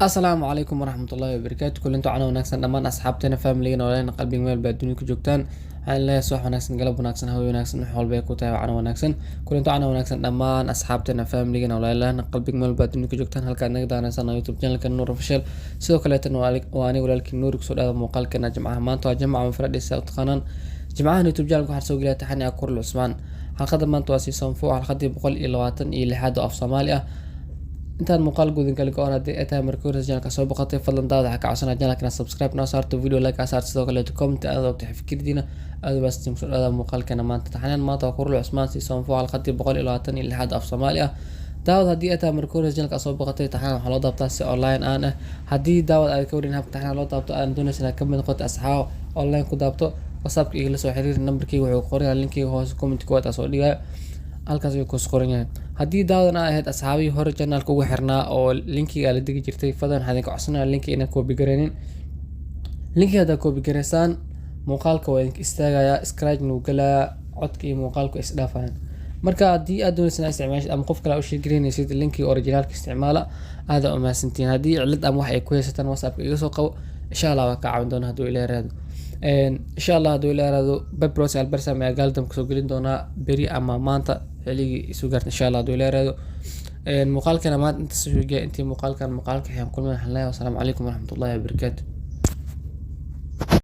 السلام عليكم ورحمة الله وبركاته. كل انتو عنا وناكسن دمان أصحابتنا فاملينا ولانا قلبي ميل بادوني كجوجتان حال الله يسوح وناكسن قلب وناكسن هوي وناكسن حول بيكو تاي وعنا وناكسن كل انتو عنا وناكسن دمان أصحابتنا فاملينا ولانا قلبي ميل بادوني كجوجتان هل كان نقدر نسنا يوتيوب channel كان نور official سيدو كليتن واني ولالك نور كسود هذا مقال كنا جمعها مانتو جمعة مفرد الساوت قانان جمعها يوتيوب channel كحر سوق لها تحني أكور العثمان حلقة مانتو أسيسون فوق حلقة بقول إلى واتن إلى حد أف صوماليا intaan muuqaal guudin kale goor haddii ay tahay markii hore channelka soo boqotay fadlan daawada waxaa ka codsanaa channelkana subscribe noo saarto video like saar sidoo kale comment aad ogta fikirdiina aad bas timsoo dhada muuqaalkana maanta taxanaan maanta waa kurul Cusmaan si soon fuuqal qadi 126 af Soomaali ah daawada haddii ay tahay markii hore channelka soo boqotay taxanaan waxa loo daabtaa si online aan ah haddii daawada ay ka warin habka taxanaan loo daabto aan doonaysana ka mid noqoto asxaab online ku daabto whatsapp igala soo xiriir numberkii wuxuu qorayaa linkiga hoos comment ku wada soo dhigaa halkaas ay ku qoran yahay haddii daawadana ahayd asxaabii hore channelka ugu xirnaa oo linkiga la digi jirtay fadlan hadin ka codsanaa linkiga inaan copy gareynin linkiga hada copy gareysaan muuqaalka waa idinka istaagayaa scratch nu galaa codka iyo muuqaalku is dhaafayaan marka haddii aad doonaysaan isticmaashid ama qof kale u sheegaynaysid linkiga originalka isticmaala aad u maasantiin haddii cilad ama wax ay ku haysataan whatsapp iga soo qabo insha Allah waa ka caawin doona hadduu ilaahay raado insha Allah hadduu ilaahay raado babros albarsa ma galdam kusoo gelin doona beri ama maanta xiligi isu gaartay insha Allah hadduu ilaahay raado muuqaalkana maanta inta soo geeyay intii muuqaalkan xiyaan kulmay xalay wa salaamu calaykum wa rahmatullahi wa barakaatuh